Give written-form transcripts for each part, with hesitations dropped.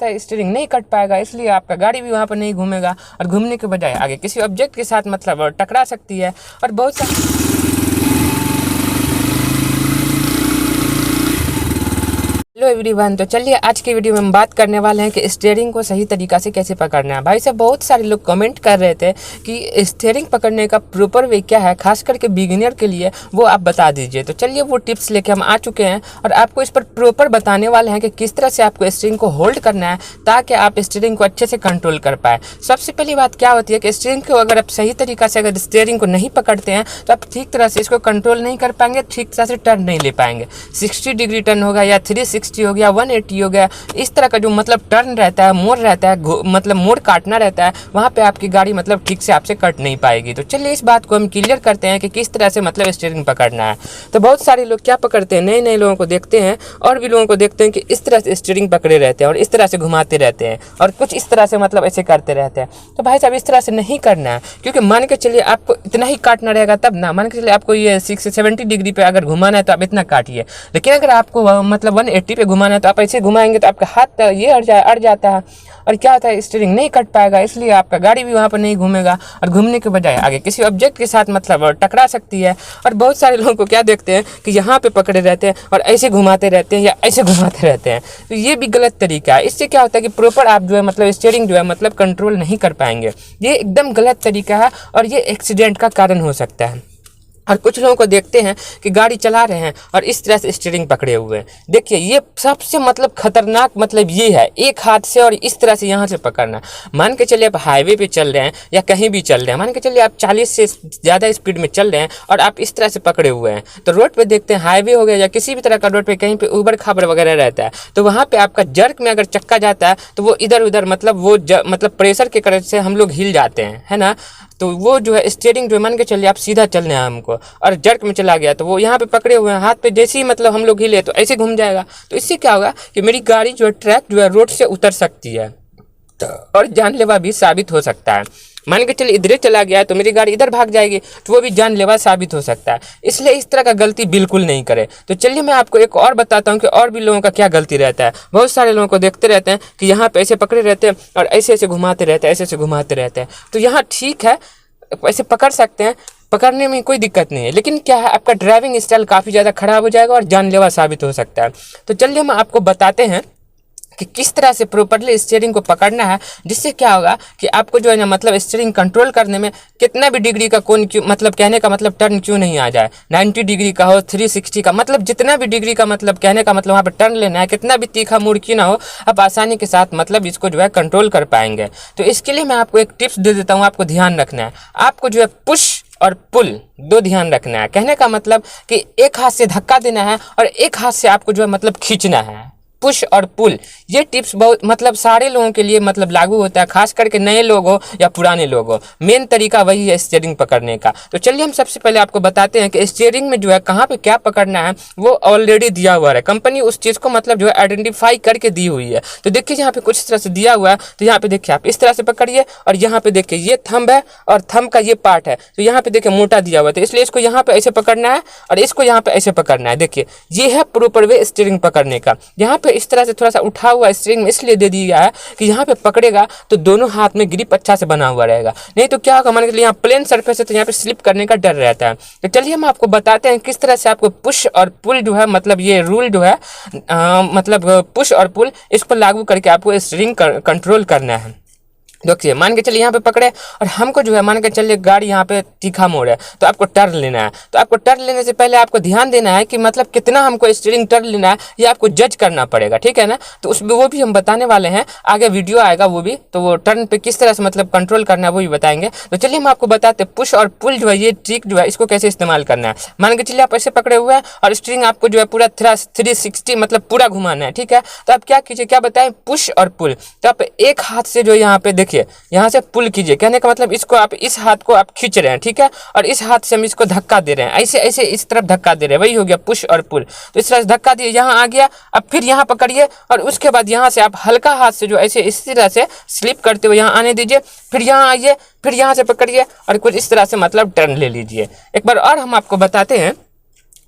होता है स्टीयरिंग नहीं कट पाएगा, इसलिए आपका गाड़ी भी वहाँ पर नहीं घूमेगा और घूमने के बजाय आगे किसी ऑब्जेक्ट के साथ मतलब टकरा सकती है। और बहुत सा हेलो एवरीवन, तो चलिए आज की वीडियो में हम बात करने वाले हैं कि स्टीयरिंग को सही तरीक़ा से कैसे पकड़ना है। भाई साहब, बहुत सारे लोग कमेंट कर रहे थे कि स्टीयरिंग पकड़ने का प्रॉपर वे क्या है, खास करके बिगिनर के लिए वो आप बता दीजिए। तो चलिए वो टिप्स लेके हम आ चुके हैं और आपको इस पर प्रॉपर बताने वाले हैं कि किस तरह से आपको स्टीयरिंग को होल्ड करना है ताकि आप स्टीयरिंग को अच्छे से कंट्रोल कर पाए। सबसे पहली बात क्या होती है कि स्टीयरिंग को अगर आप सही तरीक़ा से अगर स्टीयरिंग को नहीं पकड़ते हैं तो आप ठीक तरह से इसको कंट्रोल नहीं कर पाएंगे, ठीक तरह से टर्न नहीं ले पाएंगे। 60 डिग्री टर्न होगा या 360 हो गया, 180 हो गया, इस तरह का जो मतलब टर्न रहता है, मोड़ रहता है, मतलब मोड़ काटना रहता है, वहाँ पे आपकी गाड़ी मतलब ठीक से आपसे कट नहीं पाएगी। तो चलिए इस बात को हम क्लियर करते हैं कि किस तरह से मतलब स्टीयरिंग पकड़ना है। तो बहुत सारे लोग क्या पकड़ते हैं, नए नए लोगों को देखते हैं और भी लोगों को देखते हैं कि इस तरह से स्टीयरिंग पकड़े रहते हैं और इस तरह से घुमाते रहते हैं और कुछ इस तरह से मतलब ऐसे करते रहते हैं। तो भाई साहब, इस तरह से नहीं करना है, क्योंकि मान के चलिए आपको इतना ही काटना रहेगा तब ना। मान के चलिए आपको ये 70 डिग्री पे अगर घुमाना है तो आप इतना काटिए, लेकिन अगर आपको मतलब 180 पे घुमाना है तो आप ऐसे घुमाएंगे तो आपका हाथ ये अड़ जाता है और क्या होता है स्टीयरिंग नहीं कट पाएगा, इसलिए आपका गाड़ी भी वहाँ पर नहीं घूमेगा और घूमने के बजाय आगे किसी ऑब्जेक्ट के साथ मतलब टकरा सकती है। और बहुत सारे लोगों को क्या देखते हैं कि यहाँ पे पकड़े रहते हैं और ऐसे घुमाते रहते हैं या ऐसे घुमाते रहते हैं, तो ये भी गलत तरीका है। इससे क्या होता है कि प्रॉपर आप जो है मतलब स्टीयरिंग जो है मतलब कंट्रोल नहीं कर पाएंगे। ये एकदम गलत तरीका है और ये एक्सीडेंट का कारण हो सकता है। और कुछ लोगों को देखते हैं कि गाड़ी चला रहे हैं और इस तरह से स्टीयरिंग पकड़े हुए हैं। देखिए, ये सबसे मतलब खतरनाक मतलब ये है, एक हाथ से और इस तरह से यहाँ से पकड़ना। मान के चलिए आप हाईवे पे चल रहे हैं या कहीं भी चल रहे हैं, मान के चलिए आप 40 से ज़्यादा स्पीड में चल रहे हैं और आप इस तरह से पकड़े हुए हैं। तो रोड पे देखते हैं, हाईवे हो गया या किसी भी तरह का रोड पे कहीं पे उबड़ खाबड़ वगैरह रहता है, तो वहाँ पे आपका जर्क में अगर चक्का जाता है तो वो इधर उधर मतलब वो मतलब प्रेशर के कारण से हम लोग हिल जाते हैं, है ना। तो वो जो है स्टीयरिंग जो मान के चलिए आप सीधा चलना है हमको और जर्क में चला गया तो वो यहाँ पे पकड़े हुए हैं, हाथ पे जैसे ही मतलब हम लोग हिले तो ऐसे घूम जाएगा। तो इससे क्या होगा कि मेरी गाड़ी जो है ट्रैक जो है रोड से उतर सकती है और जानलेवा भी साबित हो सकता है। मान के चलिए इधर चला गया तो मेरी गाड़ी इधर भाग जाएगी तो वो भी जानलेवा साबित हो सकता है। इसलिए इस तरह का गलती बिल्कुल नहीं करें। तो चलिए मैं आपको एक और बताता हूँ कि और भी लोगों का क्या गलती रहता है। बहुत सारे लोगों को देखते रहते हैं कि यहाँ पे ऐसे पकड़े रहते हैं और ऐसे ऐसे घुमाते रहते हैं, ऐसे ऐसे घुमाते रहते हैं। तो यहाँ ठीक है, ऐसे पकड़ सकते हैं, पकड़ने में कोई दिक्कत नहीं है, लेकिन क्या है आपका ड्राइविंग स्टाइल काफ़ी ज़्यादा ख़राब हो जाएगा और जानलेवा साबित हो सकता है। तो चलिए हम आपको बताते हैं कि किस तरह से प्रॉपर्ली स्टीयरिंग को पकड़ना है, जिससे क्या होगा कि आपको जो है ना मतलब स्टीयरिंग कंट्रोल करने में कितना भी डिग्री का कोण क्यों मतलब कहने का मतलब टर्न क्यों नहीं आ जाए, 90 डिग्री का हो, 360 का, मतलब जितना भी डिग्री का मतलब कहने का मतलब वहाँ पर टर्न लेना है, कितना भी तीखा मोड़ क्यों ना हो, आप आसानी के साथ मतलब इसको जो है कंट्रोल कर पाएंगे। तो इसके लिए मैं आपको एक टिप्स दे देता हूँ, आपको ध्यान रखना है। आपको जो है पुश और पुल दो ध्यान रखना है। कहने का मतलब कि एक हाथ से धक्का देना है और एक हाथ से आपको जो है मतलब खींचना है। पुश और पुल, ये टिप्स बहुत मतलब सारे लोगों के लिए मतलब लागू होता है, खास करके नए लोग हो या पुराने लोग हो। मेन तरीका वही है स्टीयरिंग पकड़ने का। तो चलिए हम सबसे पहले आपको बताते हैं कि स्टीयरिंग में जो है कहाँ पे क्या पकड़ना है, वो ऑलरेडी दिया हुआ है। कंपनी उस चीज़ को मतलब जो है आइडेंटिफाई करके दी हुई है। तो देखिए यहाँ पे कुछ तरह से दिया हुआ है, तो यहाँ पे देखिए आप इस तरह से पकड़िए और यहाँ पे देखिए ये थंब है और थंब का ये पार्ट है, तो यहाँ पे देखिए मोटा दिया हुआ है, तो इसलिए इसको यहाँ पे ऐसे पकड़ना है और इसको यहाँ पे ऐसे पकड़ना है। देखिए ये है प्रॉपर वे स्टीयरिंग पकड़ने का। यहाँ पे इस तरह से थोड़ा सा उठा हुआ स्टीयरिंग में इसलिए दे दिया है कि यहाँ पे पकड़ेगा तो दोनों हाथ में ग्रिप अच्छा से बना हुआ रहेगा, नहीं तो क्या होगा मान के लिए यहाँ प्लेन सरफेस है तो यहाँ पे स्लिप करने का डर रहता है। तो चलिए हम आपको बताते हैं किस तरह से आपको पुश और पुल जो है मतलब ये रूल जो है मतलब पुश और पुल इसको लागू करके आपको स्टीयरिंग कंट्रोल करना है। देखिए मान के चलिए यहाँ पे पकड़े और हमको जो है मान के चलिए गाड़ी यहाँ पे तीखा मोड़ है तो आपको टर्न लेना है। तो आपको टर्न लेने से पहले आपको ध्यान देना है कि मतलब कितना हमको स्टीयरिंग टर्न लेना है, ये आपको जज करना पड़ेगा, ठीक है ना। तो उसमें वो भी हम बताने वाले हैं, आगे वीडियो आएगा वो भी, तो वो टर्न पे किस तरह से मतलब कंट्रोल करना है वो भी बताएंगे। तो चलिए हम आपको बताते हैं पुश और पुल जो है ये ट्रिक जो है इसको कैसे इस्तेमाल करना है। मान के चलिए आप ऐसे पकड़े हुए हैं और स्टीयरिंग आपको जो है पूरा 360 मतलब पूरा घुमाना है, ठीक है। तो आप क्या कीजिए, क्या बताएं, पुश और पुल। तो आप एक हाथ से जो यहाँ पे देखिए यहाँ से पुल कीजिए, कहने का मतलब इसको आप इस हाथ को आप खींच रहे हैं, ठीक है, और इस हाथ से हम इसको धक्का दे रहे हैं, ऐसे ऐसे इस तरफ धक्का दे रहे हैं, वही हो गया पुश और पुल। तो इस तरह से धक्का दिए, यहाँ आ गया, अब फिर यहाँ पकड़िए और उसके बाद यहाँ से आप हल्का हाथ से जो ऐसे इस तरह से स्लिप करते हुए यहाँ आने दीजिए, फिर यहाँ आइए, फिर यहाँ से पकड़िए और कुछ इस तरह से मतलब टर्न ले लीजिए। एक बार और हम आपको बताते हैं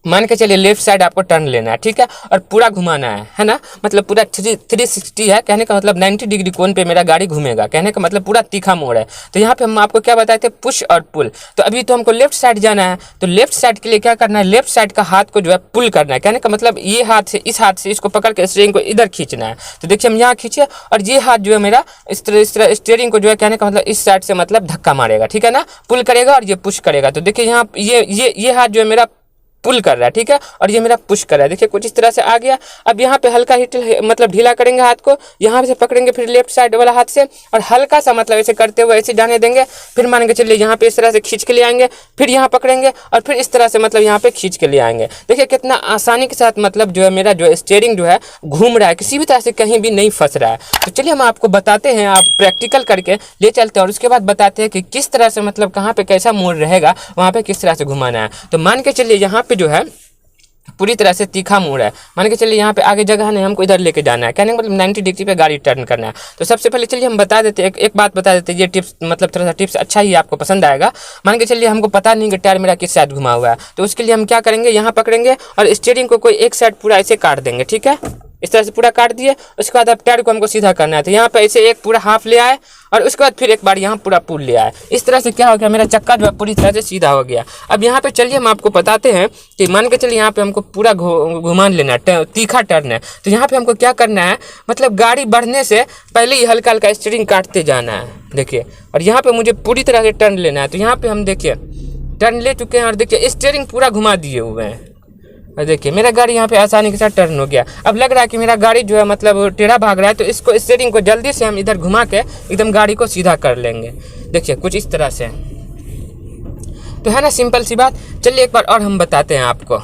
मान के चलिए लेफ्ट साइड आपको टर्न लेना है, ठीक है, और पूरा घुमाना है ना, मतलब पूरा 360 है, कहने का मतलब 90 डिग्री कोण पे मेरा गाड़ी घूमेगा, कहने का मतलब पूरा तीखा मोड़ है। तो यहाँ पे हम आपको क्या बताए थे, पुश और पुल। तो अभी तो हमको लेफ्ट साइड जाना है, तो लेफ्ट साइड के लिए क्या करना है, लेफ्ट साइड का हाथ को जो है पुल करना है, कहने का मतलब ये हाथ से इस हाथ से इसको पकड़ के स्टीयरिंग को इधर खींचना है। तो देखिए हम यहाँ खींचे और ये हाथ जो है मेरा इस तरह स्टीयरिंग को जो है कहने का मतलब इस साइड से मतलब धक्का मारेगा, ठीक है ना, पुल करेगा और ये पुश करेगा। तो देखिए यहाँ ये हाथ जो है मेरा पुल कर रहा है, ठीक है, और ये मेरा पुश कर रहा है। देखिए कुछ इस तरह से आ गया। अब यहाँ पे हल्का ही मतलब ढीला करेंगे हाथ को, यहाँ से पकड़ेंगे फिर लेफ्ट साइड वाला हाथ से और हल्का सा मतलब ऐसे करते हुए ऐसे जाने देंगे। फिर मान के चलिए यहाँ पे इस तरह से खींच के ले आएंगे, फिर यहाँ पकड़ेंगे और फिर इस तरह से मतलब यहाँ पे खींच के ले आएंगे। देखिए कितना आसानी के साथ मतलब जो है मेरा जो स्टीयरिंग जो है घूम रहा है, किसी भी तरह से कहीं भी नहीं फंस रहा है। तो चलिए हम आपको बताते हैं, आप प्रैक्टिकल करके ले चलते हैं और उसके बाद बताते हैं कि किस तरह से मतलब कहाँ पे कैसा मोड़ रहेगा, वहाँ पे किस तरह से घुमाना है। तो मान के चलिए यहाँ पे जो है पूरी तरह से तीखा मोड़ है, मान के चलिए यहाँ पे आगे जगह नहीं, हमको इधर लेके जाना है, कहने का मतलब 90 डिग्री पे गाड़ी टर्न करना है। तो सबसे पहले चलिए हम बता देते हैं, एक बात बता देते हैं, ये टिप्स मतलब थोड़ा सा टिप्स अच्छा ही आपको पसंद आएगा। मान के चलिए हमको पता नहीं कि टायर मेरा किस साइड घुमा हुआ है, तो उसके लिए हम क्या करेंगे, यहाँ पकड़ेंगे और स्टीयरिंग को कोई एक साइड पूरा ऐसे काट देंगे, ठीक है, इस तरह से पूरा काट दिए। उसके बाद अब टायर को हमको सीधा करना है, तो यहाँ पे ऐसे एक पूरा हाफ ले आए और उसके बाद फिर एक बार यहाँ पूरा पुल ले आए। इस तरह से क्या हो गया, मेरा चक्का जो है पूरी तरह से सीधा हो गया। अब यहाँ पे चलिए हम आपको बताते हैं कि मान के चलिए यहाँ पे हमको पूरा घुमान लेना है, तीखा टर्न है। तो यहाँ पे हमको क्या करना है, मतलब गाड़ी बढ़ने से पहले ही हल्का हल्का स्टीयरिंग काटते जाना है, देखिए, और यहाँ पे मुझे पूरी तरह से टर्न लेना है। तो यहाँ पे हम देखिए टर्न ले चुके हैं और देखिए स्टीयरिंग पूरा घुमा दिए हुए हैं और देखिए मेरा गाड़ी यहाँ पे आसानी के साथ टर्न हो गया। अब लग रहा है कि मेरा गाड़ी जो है मतलब टेढ़ा भाग रहा है, तो इसको स्टीयरिंग को जल्दी से हम इधर घुमा के एकदम गाड़ी को सीधा कर लेंगे। देखिए कुछ इस तरह से, तो है ना सिंपल सी बात। चलिए एक बार और हम बताते हैं आपको।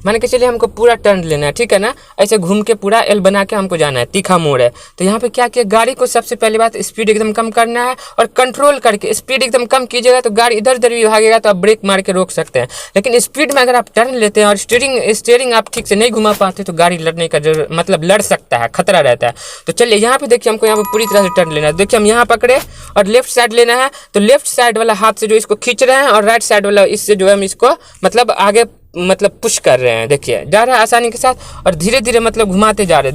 मान के चलिए हमको पूरा टर्न लेना है, ठीक है ना, ऐसे घूम के पूरा एल बना के हमको जाना है, तीखा मोड़ है। तो यहाँ पे क्या किया, गाड़ी को सबसे पहली बात स्पीड एकदम कम करना है और कंट्रोल करके स्पीड एकदम कम कीजिएगा तो गाड़ी इधर उधर भी भागेगा, तो आप ब्रेक मार के रोक सकते हैं। लेकिन स्पीड में अगर आप टर्न लेते हैं और स्टीयरिंग आप ठीक से नहीं घुमा पाते तो गाड़ी लड़ने का मतलब लड़ सकता है, खतरा रहता है। तो चलिए यहाँ पे देखिए हमको यहाँ पे पूरी तरह से टर्न लेना है। देखिए हम यहाँ पकड़े और लेफ्ट साइड लेना है, तो लेफ्ट साइड वाला हाथ से जो इसको खींच रहे हैं और राइट साइड वाला इससे जो है हम इसको मतलब आगे मतलब पुश कर रहे हैं। देखिए जा रहा है आसानी के साथ और धीरे धीरे मतलब घुमाते जा रहे हैं।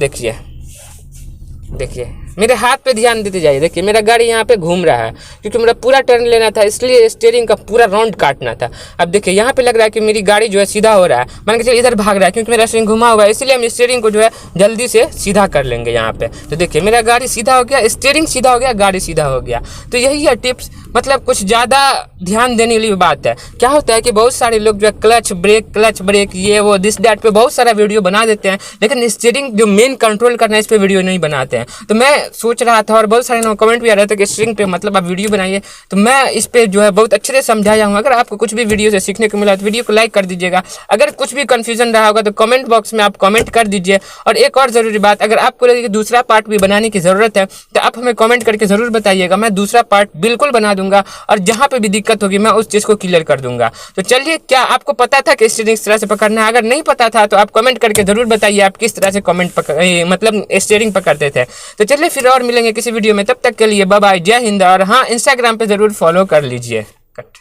देखिए मेरे हाथ पे ध्यान देते जाइए। देखिए मेरा गाड़ी यहाँ पे घूम रहा है क्योंकि मेरा पूरा टर्न लेना था, इसलिए स्टीयरिंग का पूरा राउंड काटना था। अब देखिए यहाँ पे लग रहा है कि मेरी गाड़ी जो है सीधा हो रहा है, मान के चलिए इधर भाग रहा है क्योंकि मेरा स्टीयरिंग घुमा हुआ है, इसलिए हम स्टीयरिंग को जो है जल्दी से सीधा कर लेंगे यहाँ पे। तो देखिए मेरा गाड़ी सीधा हो गया, स्टीयरिंग सीधा हो गया, गाड़ी सीधा हो गया। तो यही है टिप्स, मतलब कुछ ज़्यादा ध्यान देने वाली बात है। क्या होता है कि बहुत सारे लोग जो है क्लच ब्रेक ये वो दिस डैट पे बहुत सारा वीडियो बना देते हैं, लेकिन स्टीयरिंग जो मेन कंट्रोल करना है इस पे वीडियो नहीं बनाते हैं। तो मैं सोच रहा था और बहुत सारे लोग कमेंट भी आ रहे थे कि स्टीयरिंग पे मतलब आप वीडियो बनाइए, तो मैं इस पे जो है बहुत अच्छे से समझाया हूँ। अगर आपको कुछ भी वीडियो से सीखने को मिला तो वीडियो को लाइक कर दीजिएगा। अगर कुछ भी कंफ्यूजन रहा होगा तो कमेंट बॉक्स में आप कमेंट कर दीजिए। और एक और ज़रूरी बात, अगर आपको लगे कि दूसरा पार्ट भी बनाने की ज़रूरत है तो आप हमें कमेंट करके ज़रूर बताइएगा, मैं दूसरा पार्ट बिल्कुल बना दूंगा और जहाँ पे भी दिक्कत होगी मैं उस चीज़ को क्लियर कर दूंगा। तो चलिए, क्या आपको पता था कि स्टीयरिंग इस तरह से पकड़ना है? अगर नहीं पता था तो आप कमेंट करके ज़रूर बताइए आप किस तरह से मतलब स्टीयरिंग पकड़ते थे। तो चलिए फिर और मिलेंगे किसी वीडियो में, तब तक के लिए बाय बाय, जय हिंद। और हाँ, इंस्टाग्राम पे ज़रूर फॉलो कर लीजिए। कट।